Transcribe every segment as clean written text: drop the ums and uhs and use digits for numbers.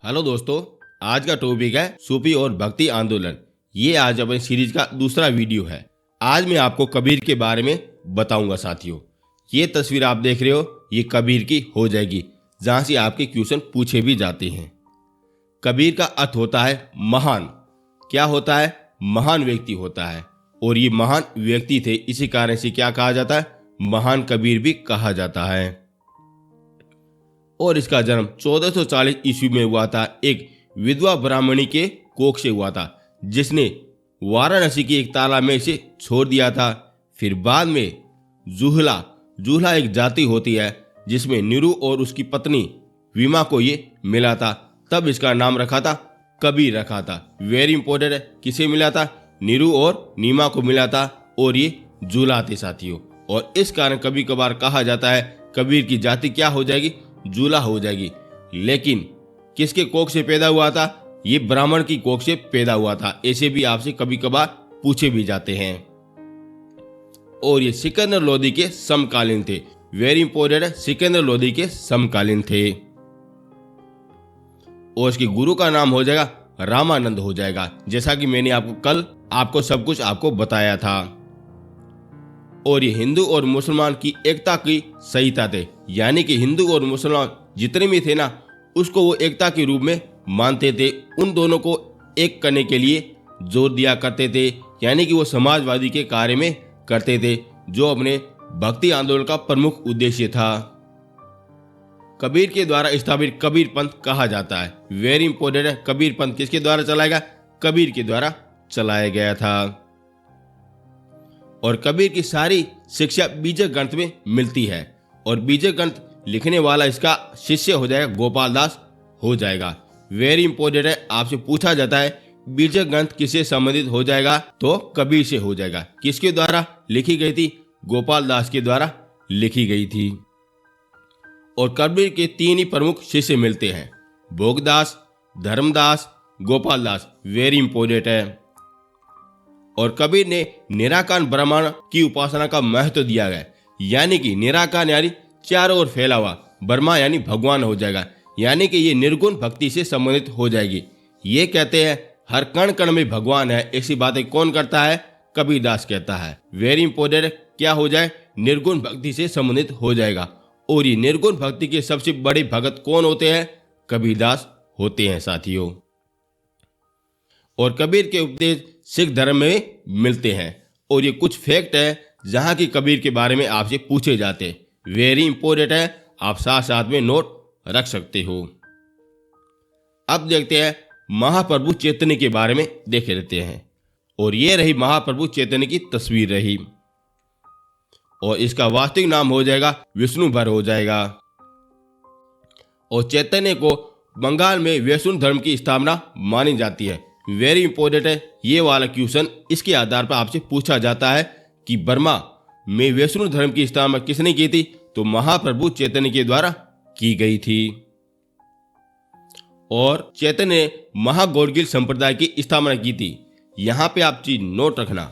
Hello दोस्तों, आज का टॉपिक है सूफी और भक्ति आंदोलन। ये आज अपनी सीरीज का दूसरा वीडियो है। आज मैं आपको कबीर के बारे में बताऊंगा साथियों। ये तस्वीर आप देख रहे हो, ये कबीर की हो जाएगी, जहां से आपके क्वेश्चन पूछे भी जाते हैं। कबीर का अर्थ होता है महान। क्या होता है? महान व्यक्ति होता है। और ये महान व्यक्ति थे, इसी कारण से क्या कहा जाता है? महान कबीर भी कहा जाता है। और इसका जन्म 1440 ईस्वी में हुआ था। एक विधवा ब्राह्मणी के कोख से हुआ था, जिसने वाराणसी की एक तालाब में इसे छोड़ दिया था। फिर बाद में जूहला एक जाति होती है जिसमें नीरू और उसकी पत्नी विमा को ये मिला था, तब इसका नाम रखा था कबीर रखा था। वेरी इंपॉर्टेंट है, किसे मिला था? नीरू और नीमा को मिला था, और ये जूहला थे साथियों। और इस कारण कभी कभार कहा जाता है कबीर की जाति क्या हो जाएगी? जूहला हो जाएगी। लेकिन किसके कोख से पैदा हुआ था? ये ब्राह्मण की कोख से पैदा हुआ था। ऐसे भी आपसे कभी कभार पूछे भी जाते हैं। और ये सिकंदर लोदी के समकालीन थे। वेरी इंपॉर्टेंट है, सिकंदर लोदी के समकालीन थे। और इसके गुरु का नाम हो जाएगा रामानंद हो जाएगा, जैसा कि मैंने आपको सब कुछ बताया था। और ये हिंदू और मुसलमान की एकता की संहिता थे, यानी कि हिंदू और मुसलमान जितने भी थे ना, उसको वो एकता के रूप में मानते थे। उन दोनों को एक करने के लिए जोर दिया करते थे, यानी कि वो समाजवादी के कार्य में करते थे, जो अपने भक्ति आंदोलन का प्रमुख उद्देश्य था। कबीर के द्वारा स्थापित कबीर पंथ कहा जाता है। वेरी इंपॉर्टेंट है, कबीर पंथ किसके द्वारा चलाया गया? कबीर के द्वारा चलाया गया था। और कबीर की सारी शिक्षा बीजक ग्रंथ में मिलती है, और बीजक ग्रंथ लिखने वाला इसका शिष्य हो जाएगा गोपाल दास हो जाएगा। वेरी इंपॉर्टेंट है, आपसे पूछा जाता है बीजक ग्रंथ किससे संबंधित हो जाएगा? तो कबीर से हो जाएगा। किसके द्वारा लिखी गई थी? गोपाल दास के द्वारा लिखी गई थी। और कबीर के 3 ही प्रमुख शिष्य मिलते हैं, भोगदास, धर्मदास, गोपाल दास। वेरी इंपॉर्टेंट है। और कबीर ने निराकार ब्रह्मांड की उपासना का महत्व दिया है, यानी कि निराकार यानी चारों ओर फैला हुआ, ब्रह्मा यानी भगवान हो जाएगा, यानी कि ये निर्गुण भक्ति से संबंधित हो जाएगी। ये कहते हैं हर कण कण में भगवान है। ऐसी बातें कौन करता है? कबीरदास कहता है। वेरी इंपॉर्टेंट, क्या हो जाए? निर्गुण भक्ति से संबंधित हो जाएगा। और ये निर्गुण भक्ति के सबसे बड़े भगत कौन होते हैं? कबीरदास होते हैं साथियों। और कबीर के उपदेश सिख धर्म में मिलते हैं। और ये कुछ फैक्ट है जहां की कबीर के बारे में आपसे पूछे जाते हैं। वेरी इंपॉर्टेंट है, आप साथ साथ में नोट रख सकते हो। अब देखते हैं महाप्रभु चैतन्य के बारे में देख लेते हैं। और ये रही महाप्रभु चैतन्य की तस्वीर रही, और इसका वास्तविक नाम हो जाएगा विष्णु भर हो जाएगा। और चैतन्य को बंगाल में वैष्णव धर्म की स्थापना मानी जाती है। वेरी इंपॉर्टेंट है, ये वाला क्वेश्चन इसके आधार पर आपसे पूछा जाता है कि बर्मा में वैष्णव धर्म की स्थापना किसने की थी? तो महाप्रभु चैतन्य के द्वारा की गई थी। और चैतन्य ने महागौड़गिल संप्रदाय की स्थापना की थी। यहां पे आप चीज नोट रखना,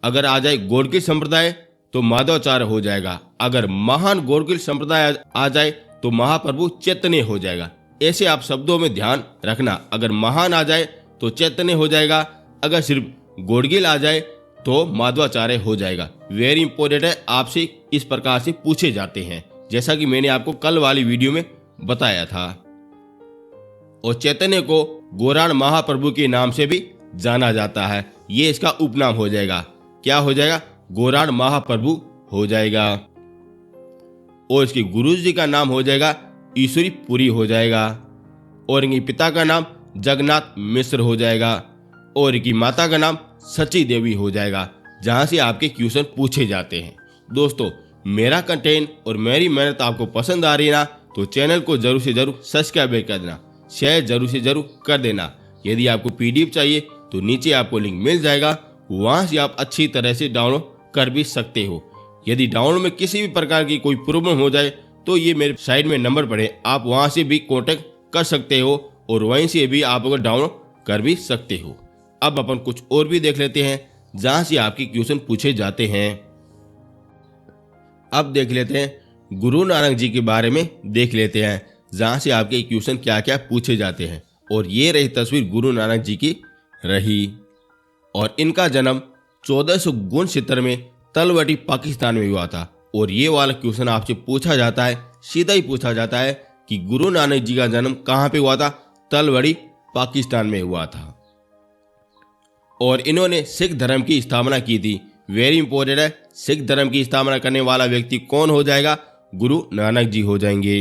अगर आ जाए गौड़गिल संप्रदाय तो माधवाचार्य हो जाएगा, अगर महान गौड़गिल संप्रदाय आ जाए तो महाप्रभु चैतन्य हो जाएगा। ऐसे आप शब्दों में ध्यान रखना, अगर महान आ जाए तो चैतन्य हो जाएगा, अगर सिर्फ गौड़गिल आ जाए तो माधवाचार्य हो जाएगा। वेरी इंपॉर्टेंट है, आपसे इस प्रकार से पूछे जाते हैं, जैसा कि मैंने आपको कल वाली वीडियो में बताया था। और चैतन्य को गोराण महाप्रभु के नाम से भी जाना जाता है। ये इसका उपनाम हो जाएगा। क्या हो जाएगा? गोराण महाप्रभु हो जाएगा। और इसके गुरु जी का नाम हो जाएगा ईश्वरी पुरी हो जाएगा। और इनके पिता का नाम जगन्नाथ मिश्र हो जाएगा। और इनकी माता का नाम सची देवी हो जाएगा, जहां से आपके क्वेश्चन पूछे जाते हैं। दोस्तों, मेरा कंटेंट और मेरी मेहनत आपको पसंद आ रही है ना, तो चैनल को जरूर से जरूर सब्सक्राइब कर देना, शेयर जरूर से जरूर कर देना। यदि आपको PDF चाहिए तो नीचे आपको लिंक मिल जाएगा, वहां से आप अच्छी तरह से डाउनलोड कर भी सकते हो। यदि डाउनलोड में किसी भी प्रकार की कोई प्रॉब्लम हो जाए तो ये मेरे साइड में नंबर पड़े, आप वहां से भी कॉन्टेक्ट कर सकते हो, और वहीं से भी आप अगर डाउनलोड कर भी सकते हो। अब अपन कुछ और भी देख लेते हैं जहां से आपके क्वेश्चन पूछे जाते हैं। अब देख लेते हैं गुरु नानक जी के बारे में देख लेते हैं, जहां से आपके क्वेश्चन क्या क्या पूछे जाते हैं। और ये रही तस्वीर गुरु नानक जी की रही। और इनका जन्म 1469 में तलवटी पाकिस्तान में हुआ था। और ये वाला क्वेश्चन आपसे पूछा जाता है, सीधा ही पूछा जाता है कि गुरु नानक जी का जन्म कहाँ पे हुआ था? तलवटी पाकिस्तान में हुआ था। और इन्होंने सिख धर्म की स्थापना की थी। वेरी इंपॉर्टेंट है, सिख धर्म की स्थापना करने वाला व्यक्ति कौन हो जाएगा? गुरु नानक जी हो जाएंगे।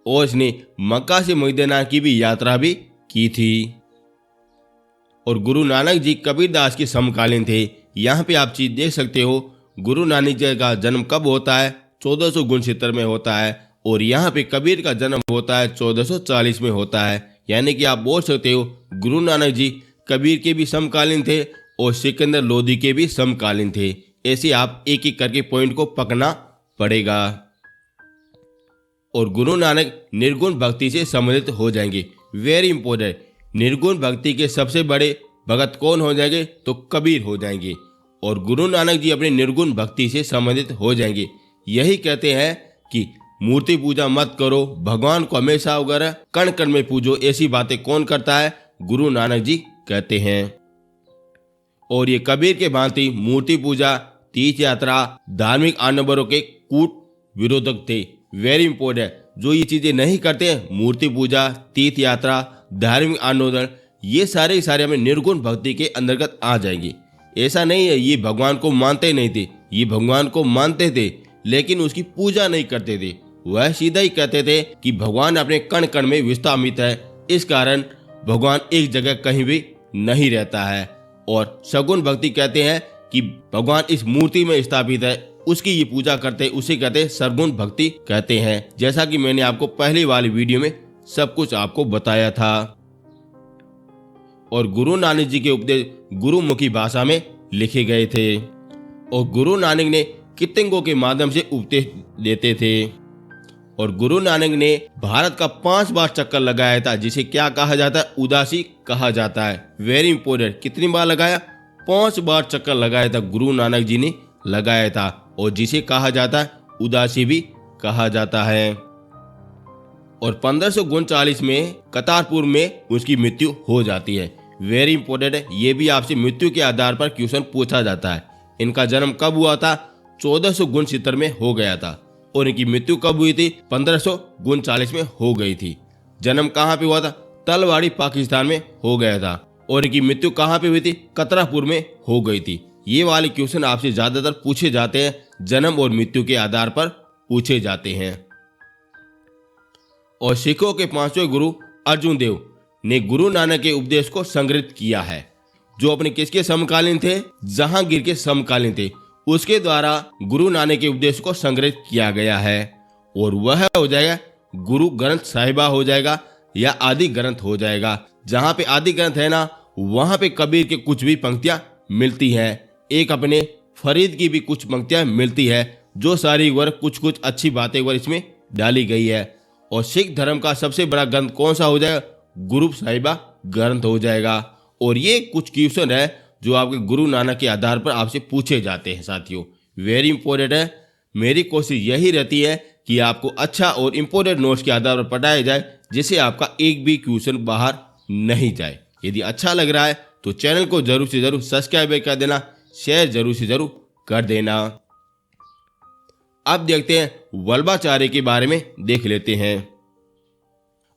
और इसने मक्का से मदीना की भी यात्रा भी की थी। और गुरु नानक जी कबीरदास के समकालीन थे। यहाँ पे आप चीज देख सकते हो, गुरु नानक जी का जन्म कब होता है? 1469 में होता है। और यहाँ पे कबीर का जन्म होता है 1440 में होता है। यानी कि आप बोल सकते हो गुरु नानक जी कबीर के भी समकालीन थे और सिकंदर लोदी के भी समकालीन थे। ऐसे आप एक एक करके पॉइंट को पकड़ना पड़ेगा। और गुरु नानक निर्गुण भक्ति से संबंधित हो जाएंगे। वेरी इंपॉर्टेंट, निर्गुण भक्ति के सबसे बड़े भगत कौन हो जाएंगे? तो कबीर हो जाएंगे। और गुरु नानक जी अपने निर्गुण भक्ति से संबंधित हो जाएंगे। यही कहते हैं कि मूर्ति पूजा मत करो, भगवान को हमेशा वगैरह कण कण में पूजो। ऐसी बातें कौन करता है? गुरु नानक जी कहते हैं। और ये कबीर के भांति मूर्ति पूजा, तीर्थ यात्रा, धार्मिक आडंबरों के कूट विरोधक थे। वेरी इंपॉर्टेंट, जो ये चीजें नहीं करते हैं, मूर्ति पूजा, तीर्थ यात्रा, धार्मिक आंदोलन, ये सारे हमें निर्गुण भक्ति के अंतर्गत आ जाएंगे। ऐसा नहीं है ये भगवान को मानते नहीं थे, ये भगवान को मानते थे लेकिन उसकी पूजा नहीं करते थे। वह सीधा ही कहते थे कि भगवान अपने कण कण में विस्थापित है, इस कारण भगवान एक जगह कहीं भी नहीं रहता है। और सगुण भक्ति कहते हैं कि भगवान इस मूर्ति में स्थापित है, उसकी ये पूजा करते, उसे कहते हैं सरगुण भक्ति कहते हैं। जैसा कि मैंने आपको पहली वाली वीडियो में सब कुछ आपको बताया था। और गुरु नानक जी के उपदेश गुरुमुखी भाषा में लिखे गए थे। और गुरु नानक ने कीर्तनों के माध्यम से उपदेश देते थे। और गुरु नानक ने भारत का 5 बार चक्कर लगाया था, जिसे क्या कहा जाता है? उदासी कहा जाता है। वेरी इंपॉर्टेंट, कितनी बार लगाया? 5 बार चक्कर लगाया था गुरु नानक जी ने लगाया था। और जिसे कहा जाता है उदासी भी कहा जाता है। और 1539 में करतारपुर में उसकी मृत्यु हो जाती है। वेरी इंपॉर्टेंट है, ये भी आपसे मृत्यु के आधार पर क्वेश्चन पूछा जाता है। इनका जन्म कब हुआ था? 1469 में हो गया था। और इनकी मृत्यु कब हुई थी? 1539 में हो गई थी। जन्म कहाँ पे हुआ था? तलवाड़ी पाकिस्तान में हो गया था। और इनकी मृत्यु कहाँ पे हुई थी? करतारपुर में हो गई थी। ये वाले क्वेश्चन आपसे ज्यादातर पूछे जाते हैं, जन्म और मृत्यु के आधार पर पूछे जाते हैं। और सिखों के 5वें गुरु अर्जुन देव ने गुरु नानक के उपदेश को संग्रहित किया है, जो अपने किसके समकालीन थे? जहांगीर के समकालीन थे। उसके द्वारा गुरु नानक के उपदेश को संग्रहित किया गया है। और वह हो जाएगा गुरु ग्रंथ साहिबा हो जाएगा या आदि ग्रंथ हो जाएगा। जहां पे आदि ग्रंथ है ना, वहां पे कबीर के कुछ भी पंक्तियां मिलती हैं। एक अपने फरीद की भी कुछ पंक्तियां मिलती है, जो सारी वर्ग कुछ अच्छी बातें वर्ग इसमें डाली गई है। और सिख धर्म का सबसे बड़ा ग्रंथ कौन सा हो जाएगा? गुरु साहिबा ग्रंथ हो जाएगा। और ये कुछ क्वेश्चन है जो आपके गुरु नानक के आधार पर आपसे पूछे जाते हैं साथियों। वेरी इंपॉर्टेंट है। मेरी कोशिश यही रहती है कि आपको अच्छा और इम्पोर्टेंट नोट्स के आधार पर पढ़ाया जाए, जिससे आपका एक भी क्वेश्चन बाहर नहीं जाए। यदि अच्छा लग रहा है तो चैनल को जरूर से जरूर सब्सक्राइब कर देना, शेयर जरूर से जरूर कर देना। अब देखते हैं वल्लभाचार्य के बारे में देख लेते हैं।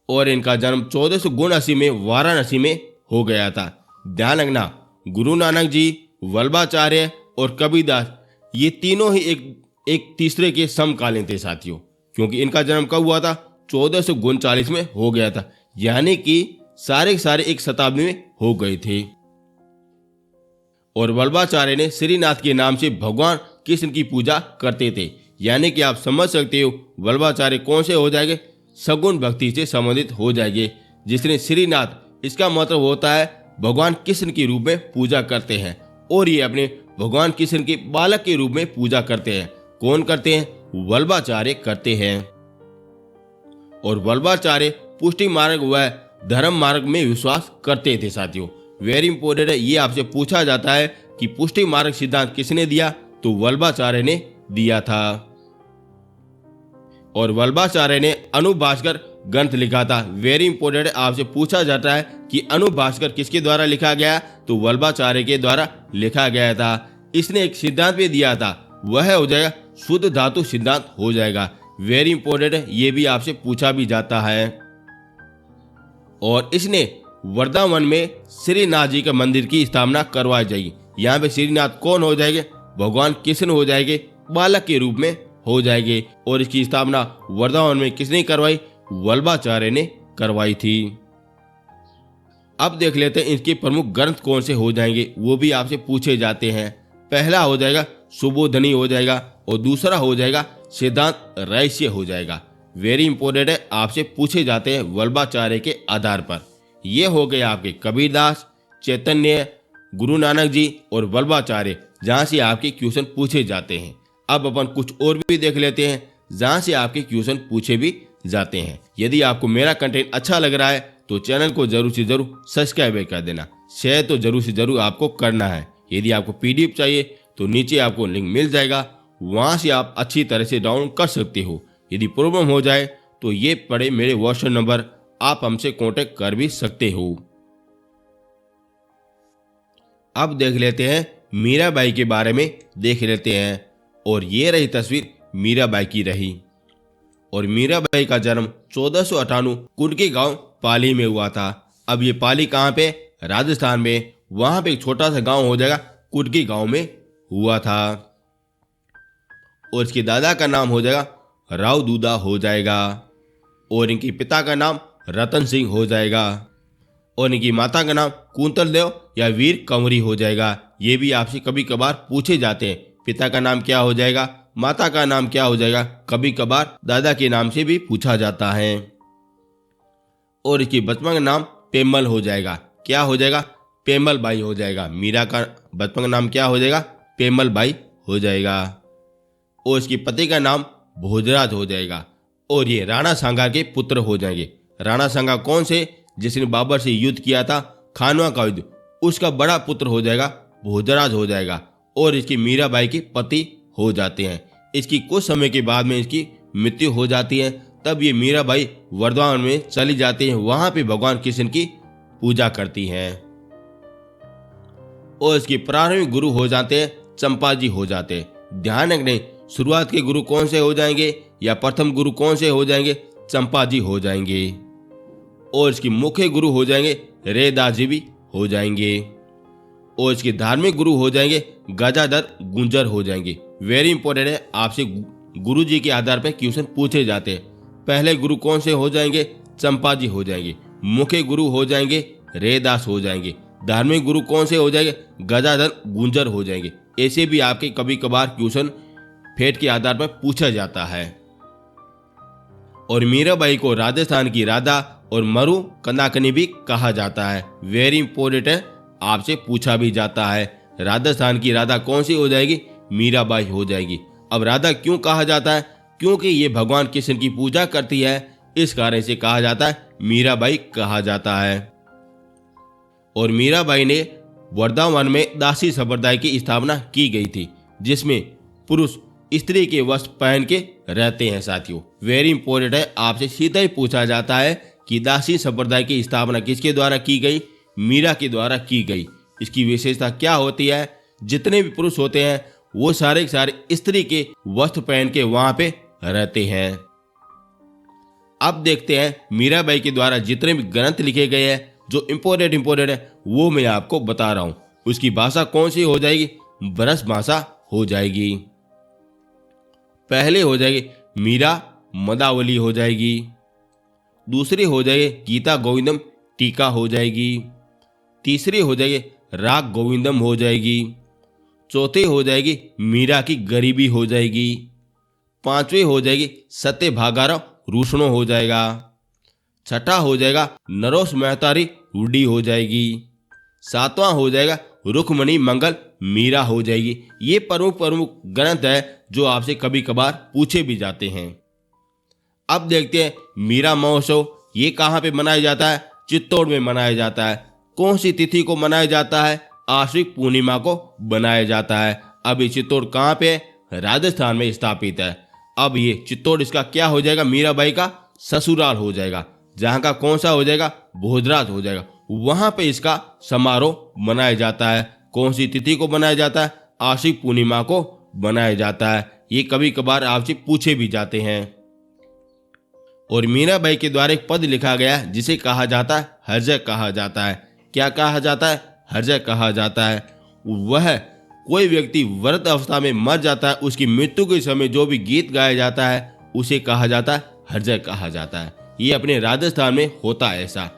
और इनका जन्म 1479 में वाराणसी में हो गया था। ध्यान रखना, गुरु नानक जी, वल्लभाचार्य और कबीरदास ये तीनों ही एक तीसरे के समकालीन थे साथियों, क्योंकि इनका जन्म कब हुआ था? 1439 में हो गया था। यानी कि सारे एक शताब्दी में हो गए थे। और वल्लभाचार्य ने श्रीनाथ के नाम से भगवान कृष्ण की पूजा करते थे। यानी कि आप समझ सकते हो वल्लभाचार्य कौन से हो जाएंगे? सगुण भक्ति से संबंधित हो जाएंगे। जिसने श्रीनाथ, इसका मतलब होता है भगवान कृष्ण के रूप में पूजा करते हैं। और ये अपने भगवान कृष्ण के बालक के रूप में पूजा करते हैं। कौन करते हैं? वल्लभाचार्य करते हैं। और वल्लभाचार्य पुष्टि मार्ग व धर्म मार्ग में विश्वास करते थे साथियों। वेरी इंपॉर्टेंट है, ये आपसे पूछा जाता है कि पुष्टि मार्ग सिद्धांत किसने दिया? तो वल्लभाचार्य ने दिया था। और वल्लभाचार्य ने अनुभास्कर ग्रंथ लिखा था। वेरी इंपॉर्टेंट है, आपसे पूछा जाता है कि अनुभास्कर किसके द्वारा लिखा गया, तो वल्लभाचार्य के द्वारा लिखा गया था। इसने एक सिद्धांत भी दिया था, वह हो जाएगा शुद्ध धातु सिद्धांत हो जाएगा। वेरी इंपॉर्टेंट है, ये भी आपसे पूछा भी जाता है। और इसने वृंदावन में श्रीनाथ जी के मंदिर की स्थापना करवाई जाएगी। यहाँ पे श्रीनाथ कौन हो जाएंगे, भगवान कृष्ण हो जाएंगे, बालक के रूप में हो जाएंगे। और इसकी स्थापना वृंदावन में किसने करवाई, वल्लभाचार्य ने करवाई थी। अब देख लेते हैं इनके प्रमुख ग्रंथ कौन से हो जाएंगे, वो भी आपसे पूछे जाते हैं। पहला हो जाएगा सुबोधनी हो जाएगा, और दूसरा हो जाएगा सिद्धांत रहस्य हो जाएगा। वेरी इंपॉर्टेंट है, आपसे पूछे जाते हैं वल्लभाचार्य के आधार पर। ये हो गए आपके कबीरदास, चैतन्य, गुरु नानक जी और वल्लभाचार्य, जहाँ से आपके क्वेश्चन पूछे जाते हैं। अब अपन कुछ और भी देख लेते हैं जहाँ से आपके क्वेश्चन पूछे भी जाते हैं। यदि आपको मेरा कंटेंट अच्छा लग रहा है तो चैनल को जरूर से जरूर सब्सक्राइब कर देना, शेयर तो जरूर से जरूर आपको करना है। यदि आपको पीडीएफ चाहिए तो नीचे आपको लिंक मिल जाएगा, वहाँ से आप अच्छी तरह से डाउनलोड कर सकते हो। यदि प्रॉब्लम हो जाए तो ये पड़े मेरे व्हाट्सएप नंबर, आप हमसे कांटेक्ट कर भी सकते हो। अब देख लेते हैं मीराबाई के बारे में देख लेते हैं। और ये रही तस्वीर मीराबाई की रही। और मीराबाई का जन्म 1498 कुंडकी गांव पाली में हुआ था। अब ये पाली कहाँ पे, राजस्थान में, वहां पे एक छोटा सा गांव हो जाएगा कुंडकी गांव में हुआ था। और इसके दादा का नाम हो जाएगा राव दूदा हो जाएगा। और इनके पिता का नाम रतन सिंह हो जाएगा। और इनकी माता का नाम कुंतल देव या वीर कंवरी हो जाएगा। ये भी आपसे कभी कभार पूछे जाते हैं, पिता का नाम क्या हो जाएगा, माता का नाम क्या हो जाएगा, कभी कभार दादा के नाम से भी पूछा जाता है। और इसकी बचपन का नाम पेमल हो जाएगा। क्या हो जाएगा, पेमल बाई हो जाएगा। मीरा का बचपन का नाम क्या हो जाएगा, पेमल बाई हो जाएगा। और इसके पति का नाम भोजराज हो जाएगा। और ये राणा सांगा के पुत्र हो जाएंगे। राणा सांगा कौन से, जिसने बाबर से युद्ध किया था, खानवा का युद्ध, उसका बड़ा पुत्र हो जाएगा भोजराज हो जाएगा। और इसकी मीराबाई के पति हो जाते हैं। इसकी कुछ समय के बाद में इसकी मृत्यु हो जाती है। तब ये मीराबाई वृंदावन में चली जाती हैं, वहां पे भगवान कृष्ण की पूजा करती हैं। और इसके प्रारंभिक गुरु हो जाते हैं चंपा जी हो जाते हैं। ध्यान रखने, शुरुआत के गुरु कौन से हो जाएंगे या प्रथम गुरु कौन से हो जाएंगे, चंपा जी हो जाएंगे। और इसके मुख्य गुरु हो जाएंगे रैदास जी भी हो जाएंगे। और इसके धार्मिक गुरु हो जाएंगे गजाधर गुंजर हो जाएंगे। वेरी इंपॉर्टेंट है, आपसे गुरु जी के आधार पर क्वेश्चन पूछे जाते हैं। पहले गुरु कौन से हो जाएंगे, चंपा जी हो जाएंगे। मुख्य गुरु हो जाएंगे रैदास हो जाएंगे। धार्मिक गुरु कौन से हो जाएंगे, गजाधर गुंजर हो जाएंगे। ऐसे भी आपके कभी कभार क्वेश्चन फेट के आधार पर पूछा जाता है। और मीराबाई को राजस्थान की राधा और मरु कनाकनी भी कहा जाता है। वेरी इंपॉर्टेंट है, आपसे पूछा भी जाता है। राजस्थान की राधा कौन सी हो जाएगी, मीराबाई हो जाएगी। अब राधा क्यों कहा जाता है, क्योंकि ये भगवान कृष्ण की पूजा करती है, इस कारण से कहा जाता है मीराबाई कहा जाता है। और मीराबाई ने वृंदावन में दासी संप्रदाय की स्थापना की गई थी, जिसमें पुरुष स्त्री के वस्त्र पहन के रहते हैं। साथियों, वेरी इंपॉर्टेंट है, आपसे सीधा ही पूछा जाता है कि दासी संप्रदाय की स्थापना किसके द्वारा की गई, मीरा के द्वारा की गई। इसकी विशेषता क्या होती है, जितने भी पुरुष होते हैं वो सारे के सारे स्त्री के वस्त्र पहन के वहां पे रहते हैं। अब देखते हैं मीराबाई के द्वारा जितने भी ग्रंथ लिखे गए हैं, जो इंपॉर्टेंट है वो मैं आपको बता रहा हूं। उसकी भाषा कौन सी हो जाएगी, ब्रज भाषा हो जाएगी। पहले हो जाएगी मीरा मदावली हो जाएगी। दूसरी हो जाएगी गीता गोविंदम टीका हो जाएगी। तीसरी हो जाएगी राग गोविंदम हो जाएगी। चौथी हो जाएगी मीरा की गरीबी हो जाएगी। पांचवी हो जाएगी सत्य भागारव रूषणो हो जाएगा। छठा हो जाएगा नरोस मेहतारी रूडी हो जाएगी। सातवां हो जाएगा रुक्मणी मंगल मीरा हो जाएगी। ये प्रमुख ग्रंथ है जो आपसे कभी कभार पूछे भी जाते हैं। अब देखते हैं मीरा महोत्सव ये कहाँ पे मनाया जाता है, चित्तौड़ में मनाया जाता है। कौन सी तिथि को मनाया जाता है, आश्विक पूर्णिमा को बनाया जाता है। अब ये चित्तौड़ कहाँ पे है, राजस्थान में स्थापित है। अब ये चित्तौड़ इसका क्या हो जाएगा, मीराबाई का ससुराल हो जाएगा, जहाँ का कौन सा हो जाएगा, भोजरात हो जाएगा। वहाँ पे इसका समारोह मनाया जाता है। कौन सी तिथि को बनाया जाता है, आशिक पूर्णिमा को बनाया जाता है। ये कभी कभार आपसे पूछे भी जाते हैं। और मीराबाई के द्वारा एक पद लिखा गया है जिसे कहा जाता है हर्जय कहा जाता है। क्या कहा जाता है, हर्जय कहा जाता है। वह कोई व्यक्ति व्रत अवस्था में मर जाता है, उसकी मृत्यु के समय जो भी गीत गाया जाता है उसे कहा जाता है हर्जय कहा जाता है। ये अपने राजस्थान में होता है ऐसा।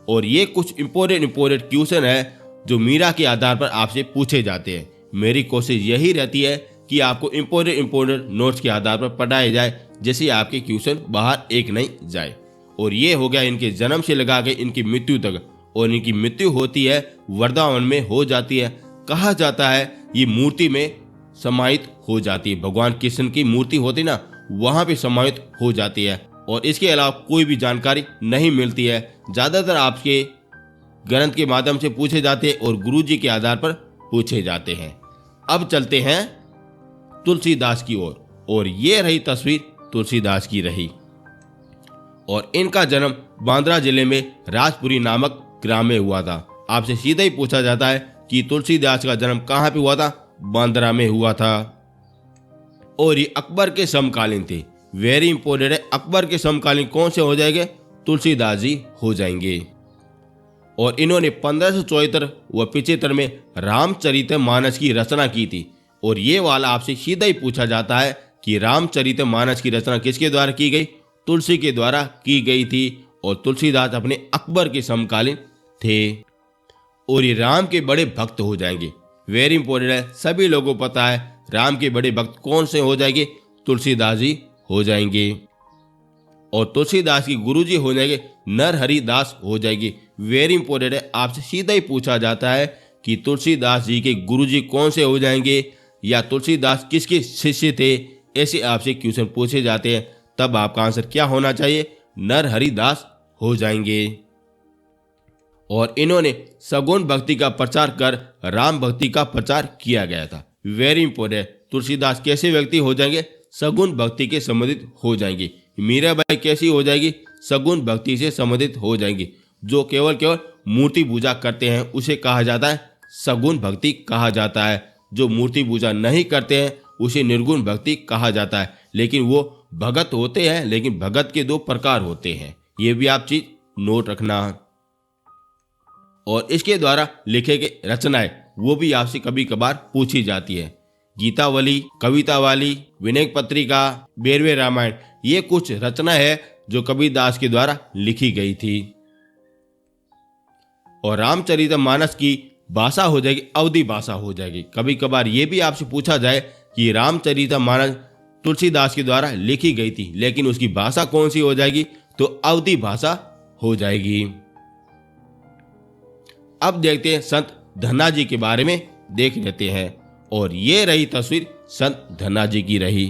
और ये कुछ इंपॉर्टेंट क्वेश्चन है जो मीरा के आधार पर आपसे पूछे जाते हैं। मेरी कोशिश यही रहती है कि आपको इंपॉर्टेंट नोट्स के आधार पर पढ़ाया जाए, जैसे आपके क्वेश्चन बाहर एक नहीं जाए। और ये हो गया इनके जन्म से लगा के इनकी मृत्यु तक। और इनकी मृत्यु होती है वृंदावन में हो जाती है। कहा जाता है ये मूर्ति में समाहित हो जाती है। भगवान कृष्ण की मूर्ति होती ना, वहां पे समाहित हो जाती है। और इसके अलावा कोई भी जानकारी नहीं मिलती है। ज्यादातर आपके ग्रंथ के माध्यम से पूछे जाते हैं और गुरुजी के आधार पर पूछे जाते हैं। अब चलते हैं तुलसीदास की ओर। और ये रही तस्वीर तुलसीदास की रही। और इनका जन्म बांद्रा जिले में राजपुरी नामक ग्राम में हुआ था। आपसे सीधा ही पूछा जाता है कि तुलसीदास का जन्म कहाँ पे हुआ था, बांद्रा में हुआ था। और ये अकबर के समकालीन थे। वेरी इंपॉर्टेंट है, अकबर के समकालीन कौन से हो जाएंगे, तुलसीदास जी हो जाएंगे। और इन्होंने 1574 व 75 में रामचरितमानस की रचना की थी। और ये वाला आपसे सीधा ही पूछा जाता है कि रामचरितमानस की रचना किसके द्वारा की गई, तुलसी के द्वारा की गई थी। और तुलसीदास अपने अकबर के समकालीन थे। और ये राम के बड़े भक्त हो जाएंगे। वेरी इंपॉर्टेंट है, सभी लोगों को पता है राम के बड़े भक्त कौन से हो जाएंगे, तुलसीदास जी हो जाएंगे। और तुलसीदास की गुरुजी हो जाएंगे नरहरि दास हो जाएगी। वेरी इंपॉर्टेंट है, आपसे सीधा ही पूछा जाता है कि तुलसीदास जी के गुरुजी कौन से हो जाएंगे या तुलसीदास किसके शिष्य थे। ऐसे आपसे क्वेश्चन पूछे जाते हैं, तब आपका आंसर क्या होना चाहिए, नरहरि दास हो जाएंगे। और इन्होंने सगुण भक्ति का प्रचार कर राम भक्ति का प्रचार किया गया था। वेरी इंपॉर्टेंट, तुलसीदास कैसे व्यक्ति हो जाएंगे, सगुण भक्ति के संबंधित हो जाएंगे। मीराबाई कैसी हो जाएगी, सगुण भक्ति से संबंधित हो जाएंगी। जो केवल मूर्ति पूजा करते हैं उसे कहा जाता है सगुण भक्ति कहा जाता है। जो मूर्ति पूजा नहीं करते हैं उसे निर्गुण भक्ति कहा जाता है। लेकिन वो भगत होते हैं, लेकिन भगत के 2 प्रकार होते हैं। ये भी आप चीज नोट रखना। और इसके द्वारा लिखे गए रचनाएं वो भी आपसे कभी कभार पूछी जाती है। गीतावली, कवितावली, विनय पत्रिका, बेरवे रामायण, ये कुछ रचना है जो कबीरदास के द्वारा लिखी गई थी। और रामचरितमानस की भाषा हो जाएगी अवधी भाषा हो जाएगी। कभी कभार ये भी आपसे पूछा जाए कि रामचरितमानस तुलसीदास के द्वारा लिखी गई थी, लेकिन उसकी भाषा कौन सी हो जाएगी, तो अवधी भाषा हो जाएगी। अब देखते हैं संत धन्ना जी के बारे में देख लेते हैं। और ये रही तस्वीर संत धन्ना जी की रही।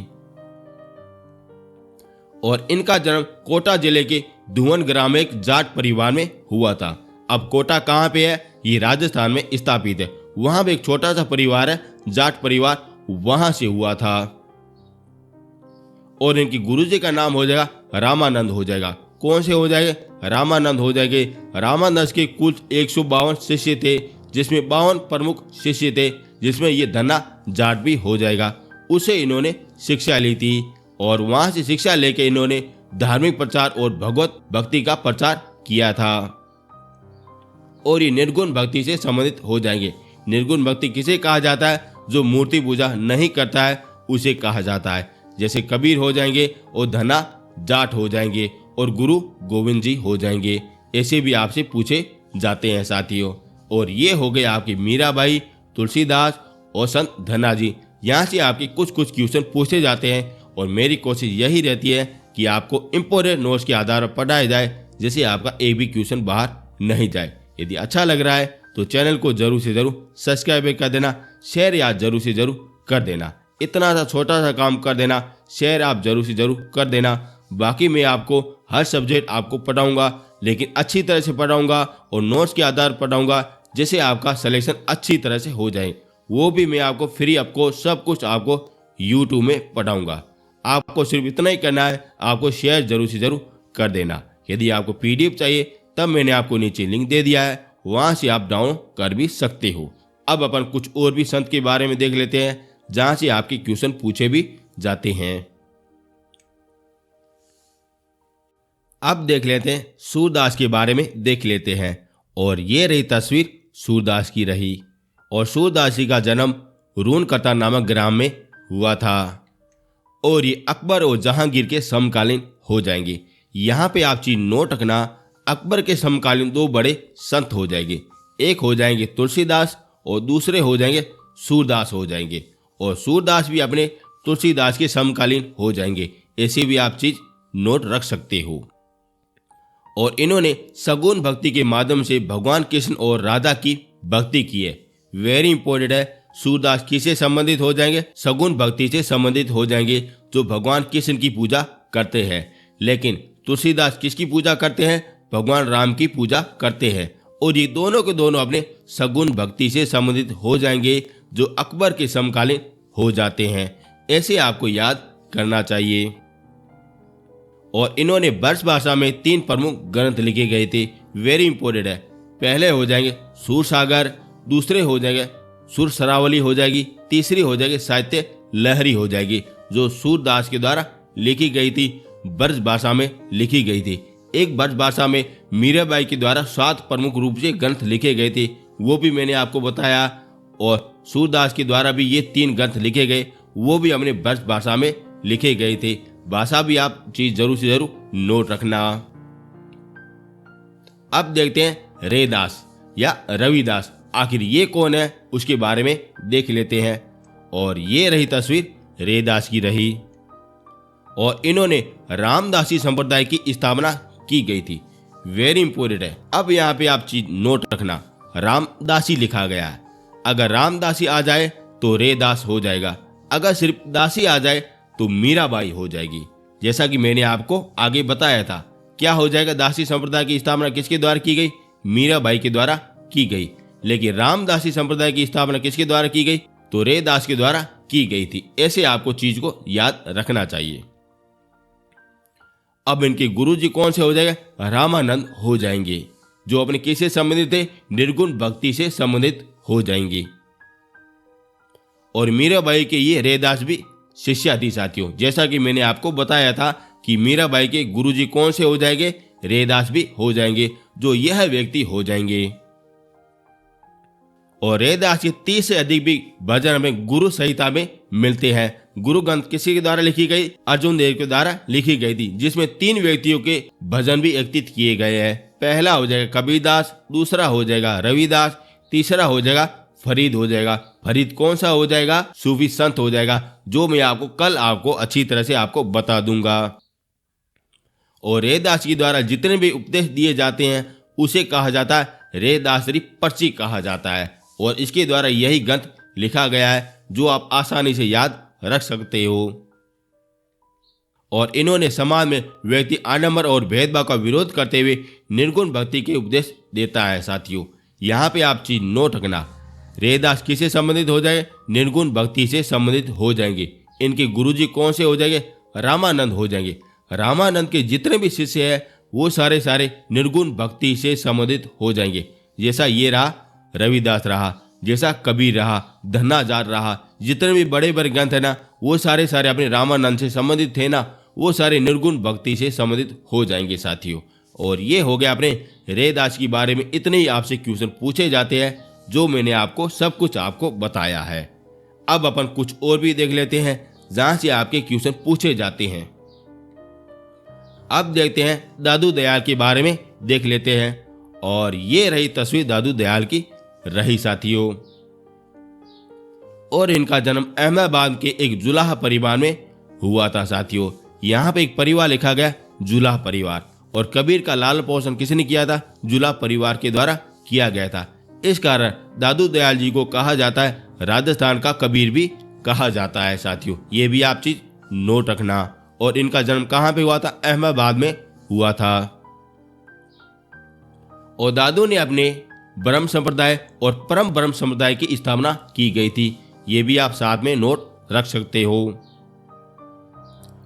और इनका जन्म कोटा जिले के धुवन ग्राम में एक जाट परिवार में हुआ था। अब कोटा कहाँ पे है, ये राजस्थान में स्थापित है। वहां पे एक छोटा सा परिवार है, जाट परिवार, वहां से हुआ था। और इनकी गुरुजी का नाम हो जाएगा रामानंद हो जाएगा। कौन से हो जाएंगे, रामानंद हो जाएंगे। रामानंद के कुल 152 शिष्य थे, जिसमें 52 प्रमुख शिष्य थे, जिसमें ये धन्ना जाट भी हो जाएगा। उसे इन्होंने शिक्षा ली थी। और वहां से शिक्षा लेके इन्होंने धार्मिक प्रचार और भगवत भक्ति का प्रचार किया था। और ये निर्गुण भक्ति से संबंधित हो जाएंगे। निर्गुण भक्ति किसे कहा जाता है, जो मूर्ति पूजा नहीं करता है उसे कहा जाता है। जैसे कबीर हो जाएंगे और धन्ना जाट हो जाएंगे और गुरु गोविंद जी हो जाएंगे। ऐसे भी आपसे पूछे जाते हैं साथियों। और ये हो गए आपकी मीराबाई, तुलसीदास और संत धन्ना जी। यहाँ से आपके कुछ क्वेश्चन पूछे जाते हैं। और मेरी कोशिश यही रहती है कि आपको इंपॉर्टेंट नोट्स के आधार पर पढ़ाया जाए, जिससे आपका एक भी क्वेश्चन बाहर नहीं जाए। यदि अच्छा लग रहा है तो चैनल को जरूर से जरूर सब्सक्राइब कर देना, शेयर या जरूर से जरूर कर देना। इतना सा छोटा सा काम कर देना, शेयर आप जरूर से जरूर कर देना। बाकी मैं आपको हर सब्जेक्ट आपको पढ़ाऊंगा, लेकिन अच्छी तरह से पढ़ाऊंगा और नोट्स के आधार पर पढ़ाऊंगा, जिससे आपका सिलेक्शन अच्छी तरह से हो जाए। वो भी मैं आपको फ्री आपको सब कुछ आपको यूट्यूब में पढ़ाऊंगा। आपको सिर्फ इतना ही करना है, आपको शेयर जरूर से जरूर कर देना। यदि आपको पीडीएफ चाहिए तब मैंने आपको नीचे लिंक दे दिया है, वहां से आप डाउनलोड कर भी सकते हो। अब अपन कुछ और भी संत के बारे में देख लेते हैं जहां से आपके क्वेश्चन पूछे भी जाते हैं। अब देख लेते हैं सूरदास के बारे में देख लेते हैं। और ये रही तस्वीर सूरदास की रही। और सूरदास जी का जन्म रूनकता नामक ग्राम में हुआ था। और ये अकबर और जहांगीर के समकालीन हो जाएंगे। यहाँ पे आप चीज नोट रखना, अकबर के समकालीन दो बड़े संत हो जाएंगे। एक हो जाएंगे तुलसीदास और दूसरे हो जाएंगे सूरदास हो जाएंगे। और सूरदास भी अपने तुलसीदास के समकालीन हो जाएंगे। ऐसे भी आप चीज नोट रख सकते हो। और इन्होंने सगुन भक्ति के माध्यम से भगवान कृष्ण और राधा की भक्ति की है। वेरी इंपॉर्टेंट है। सूरदास किससे संबंधित हो जाएंगे? सगुन भक्ति से संबंधित हो जाएंगे, जो भगवान कृष्ण की पूजा करते हैं। लेकिन तुलसीदास किसकी पूजा करते हैं? भगवान राम की पूजा करते हैं। और ये दोनों के दोनों अपने सगुन भक्ति से संबंधित हो जाएंगे, जो अकबर के समकालीन हो जाते हैं। ऐसे आपको याद करना चाहिए। और इन्होंने ब्रज भाषा में 3 प्रमुख ग्रंथ लिखे गए थे। वेरी इंपॉर्टेंट है। पहले हो जाएंगे सूरसागर, दूसरे हो जाएंगे सुर सरावली हो जाएगी, तीसरी हो जाएगी साहित्य लहरी हो जाएगी, जो सूरदास के द्वारा लिखी गई थी, ब्रज भाषा में लिखी गई थी। एक ब्रज भाषा में मीराबाई के द्वारा 7 प्रमुख रूप से ग्रंथ लिखे गए थे, वो भी मैंने आपको बताया। और सूरदास के द्वारा भी ये 3 ग्रंथ लिखे गए, वो भी हमने ब्रज भाषा में लिखे गए थे। भाषा भी आप चीज जरूर से जरूर नोट रखना। अब देखते हैं रैदास या रविदास, आखिर ये कौन है उसके बारे में देख लेते हैं। और ये रही तस्वीर रैदास की रही। और इन्होंने रामदासी संप्रदाय की स्थापना की गई थी। वेरी इंपॉर्टेंट है। अब यहाँ पे आप चीज नोट रखना, रामदासी लिखा गया है। अगर रामदासी आ जाए तो रैदास हो जाएगा, अगर सिर्फ दासी आ जाए तो मीराबाई हो जाएगी। जैसा कि मैंने आपको आगे बताया था, क्या हो जाएगा? दासी संप्रदाय की स्थापना किसके द्वारा की गई? मीराबाई के द्वारा की गई। लेकिन रामदासी संप्रदाय की स्थापना किसके द्वारा की गई? तो रैदास के द्वारा की गई थी। ऐसे आपको चीज को याद रखना चाहिए। अब इनके गुरुजी कौन से हो जाएंगे? रामानंद हो जाएंगे, जो अपने किससे संबंधित थे? निर्गुण भक्ति से संबंधित हो जाएंगे। और मीराबाई के ये रैदास भी शिष्या थी साथियों। जैसा कि मैंने आपको बताया था कि मीराबाई के गुरुजी कौन से हो जाएंगे? रैदास भी हो जाएंगे, जो यह व्यक्ति हो जाएंगे। और रैदास के 30 से अधिक भी भजन हमें गुरु संहिता में मिलते हैं। गुरु ग्रंथ किसी के द्वारा लिखी गई? अर्जुन देव के द्वारा लिखी गई थी, जिसमें 3 व्यक्तियों के भजन भी एकत्रित किए गए हैं। पहला हो जाएगा कबीरदास, दूसरा हो जाएगा रविदास, तीसरा हो जाएगा फरीद हो जाएगा। फरीद कौन सा हो जाएगा? सूफी संत हो जाएगा, जो मैं आपको कल आपको अच्छी तरह से आपको बता दूंगा। और रैदास के द्वारा जितने भी उपदेश दिए जाते हैं उसे कहा जाता है रैदासरी पर्ची कहा जाता है। और इसके द्वारा यही ग्रंथ लिखा गया है, जो आप आसानी से याद रख सकते हो। और इन्होंने समाज में व्यक्ति आडंबर और भेदभाव का विरोध करते हुए निर्गुण भक्ति के उपदेश देता है साथियों। यहाँ पे आप चीज नोट रखना, रैदास किससे संबंधित हो जाए? निर्गुण भक्ति से संबंधित हो जाएंगे। इनके गुरुजी कौन से हो जाएंगे? रामानंद हो जाएंगे। रामानंद के जितने भी शिष्य हैं वो सारे सारे निर्गुण भक्ति से संबंधित हो जाएंगे। जैसा ये रहा रविदास रहा, जैसा कबीर रहा, धन्नाजार रहा, जितने भी बड़े बड़े ग्रंथ है ना, वो सारे सारे अपने रामानंद से संबंधित थे ना, वो सारे निर्गुण भक्ति से संबंधित हो जाएंगे साथियों। और ये हो गया अपने रैदास के बारे में। इतने ही आपसे क्वेश्चन पूछे जाते हैं, जो मैंने आपको सब कुछ आपको बताया है। अब अपन कुछ और भी देख लेते हैं जहां से आपके क्वेश्चन पूछे जाते हैं। अब देखते हैं दादू दयाल के बारे में देख लेते हैं। और ये रही तस्वीर दादू दयाल की रही साथियों। और इनका जन्म अहमदाबाद के एक जुलाह परिवार में हुआ था साथियों। यहाँ पे एक परिवार लिखा गया, जुलाह परिवार। और कबीर का लालन पोषण किसने किया था? जुलाह परिवार के द्वारा किया गया था। इस कारण दादू दयाल जी को कहा जाता है, राजस्थान का कबीर भी कहा जाता है साथियों। ये भी आप चीज नोट रखना। और इनका जन्म कहाँ पे हुआ था? अहमदाबाद में हुआ था। और दादू ने अपने ब्रह्म संप्रदाय और परम ब्रह्म संप्रदाय की स्थापना की गई थी। ये भी आप साथ में नोट रख सकते हो।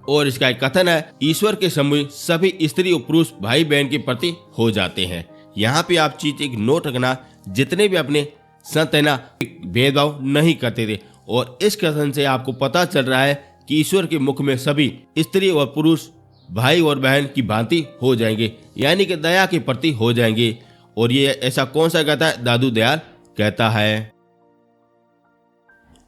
और इसका एक कथन है, ईश्वर के सम्मुख सभी स्त्री और पुरुष भाई बहन के प्रति हो जाते हैं। यहाँ पे आप चीज एक नोट रखना, जितने भी अपने संत है ना, भेदभाव नहीं करते थे। और इस कथन से आपको पता चल रहा है कि ईश्वर के मुख में सभी स्त्री और पुरुष भाई और बहन की भांति हो जाएंगे, यानी कि दया के प्रति हो जाएंगे। और ये ऐसा कौन सा कहता है? दादू दयाल कहता है।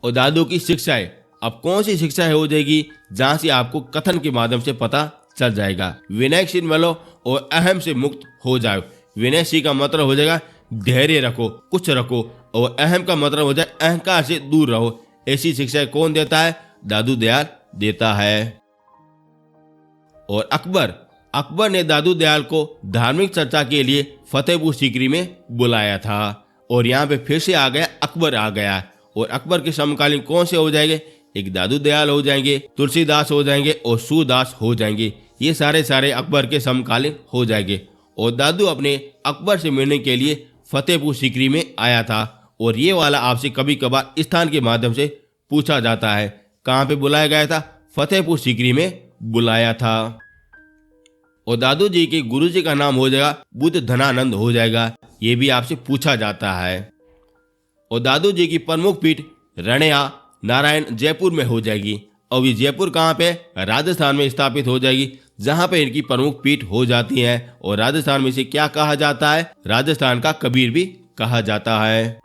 और दादू की शिक्षाएं, अब कौन सी शिक्षा हो जाएगी जहां से आपको कथन के माध्यम से पता चल जाएगा। विनयशील बनो और अहम से मुक्त हो जाओ। विनयशील का मतलब हो जाएगा धैर्य रखो, कुछ रखो, और अहम का मतलब हो जाए अहंकार से दूर रहो। ऐसी शिक्षा कौन देता है? दादू दयाल देता है। और अकबर ने दादू दयाल को धार्मिक चर्चा के लिए फतेहपुर सीकरी में बुलाया था। और यहाँ पे फिर से आ गया, अकबर आ गया। और अकबर के समकालीन कौन से हो जाएंगे? एक दादू दयाल हो जाएंगे, तुलसीदास हो जाएंगे और सूरदास हो जाएंगे। ये सारे अकबर के समकालीन हो जाएंगे। और दादू अपने अकबर से मिलने के लिए फतेहपुर सीकरी में आया था। और ये वाला आपसे कभी कभार स्थान के माध्यम से पूछा जाता है। कहाँ पे बुलाया गया था? फतेहपुर सीकरी में बुलाया था। और दादू जी के गुरु जी का नाम हो जाएगा बुद्ध धनानंद हो जाएगा, ये भी आपसे पूछा जाता है। और दादू जी की प्रमुख पीठ रणया नारायण जयपुर में हो जाएगी। और ये जयपुर कहाँ पे? राजस्थान में स्थापित हो जाएगी, जहाँ पे इनकी प्रमुख पीठ हो जाती है। और राजस्थान में इसे क्या कहा जाता है? राजस्थान का कबीर भी कहा जाता है।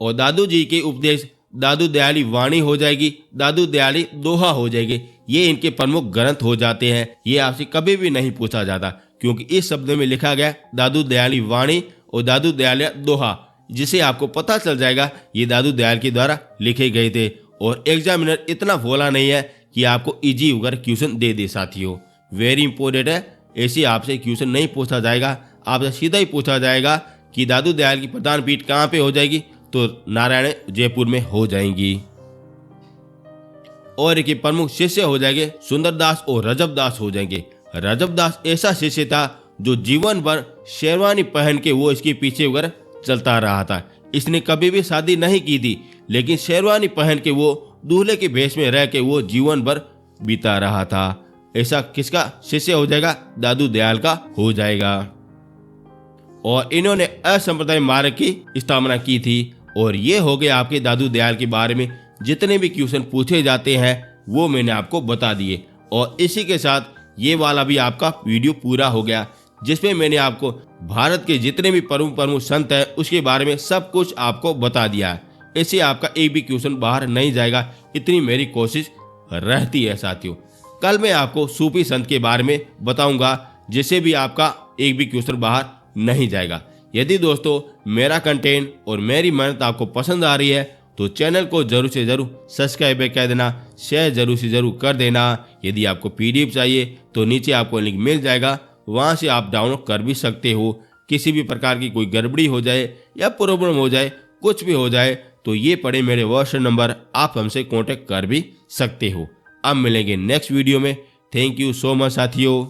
और दादू जी के उपदेश दादू दयाली वाणी हो जाएगी, दादू दयाली दोहा हो जाएगी। ये इनके प्रमुख ग्रंथ हो जाते हैं। ये आपसे कभी भी नहीं पूछा जाता, क्योंकि इस शब्द में लिखा गया दादू दयाली वाणी और दादू दयाली दोहा, जिसे आपको पता चल जाएगा ये दादू दयाल के द्वारा लिखे गए थे। और एग्जामिनर इतना भोला नहीं है कि आपको इजी वगैरह क्वेश्चन दे दे साथियों। वेरी इंपॉर्टेंट है, ऐसे आपसे क्वेश्चन नहीं पूछा जाएगा। आपसे सीधा ही पूछा जाएगा कि दादू दयाल की प्रधान पीठ कहाँ पे हो जाएगी? तो नारायण जयपुर में हो जाएंगी। और इनके प्रमुख शिष्य हो जाएंगे सुंदरदास और रजबदास हो जाएंगे। रजबदास ऐसा शिष्य था जो जीवन भर शेरवानी पहन के वो इसके पीछे वगैरह चलता रहा था। इसने कभी भी शादी नहीं की थी, लेकिन शेरवानी पहन के वो दूल्हे के भेष में रह के वो जीवन भर बीता रहा था। ऐसा किसका शिष्य हो जाएगा? दादू दयाल का हो जाएगा। और इन्होंने असंप्रदाय मार्ग की स्थापना की थी। और ये हो गए आपके दादू दयाल के बारे में जितने भी क्वेश्चन पूछे जाते हैं वो मैंने आपको बता दिए। और इसी के साथ ये वाला भी आपका वीडियो पूरा हो गया, जिसमें मैंने आपको भारत के जितने भी प्रमुख संत हैं उसके बारे में सब कुछ आपको बता दिया है। इससे आपका एक भी क्वेश्चन बाहर नहीं जाएगा, इतनी मेरी कोशिश रहती है साथियों। कल मैं आपको सूफी संत के बारे में बताऊंगा, जिससे भी आपका एक भी क्वेश्चन बाहर नहीं जाएगा। यदि दोस्तों मेरा कंटेंट और मेरी मेहनत आपको पसंद आ रही है तो चैनल को जरूर से जरूर सब्सक्राइब कर देना, शेयर जरूर से जरूर कर देना। यदि आपको PDF चाहिए तो नीचे आपको लिंक मिल जाएगा, वहां से आप डाउनलोड कर भी सकते हो। किसी भी प्रकार की कोई गड़बड़ी हो जाए या प्रॉब्लम हो जाए, कुछ भी हो जाए, तो ये पड़े मेरे व्हाट्सएप नंबर, आप हमसे कांटेक्ट कर भी सकते हो। अब मिलेंगे नेक्स्ट वीडियो में। थैंक यू सो मच साथियों।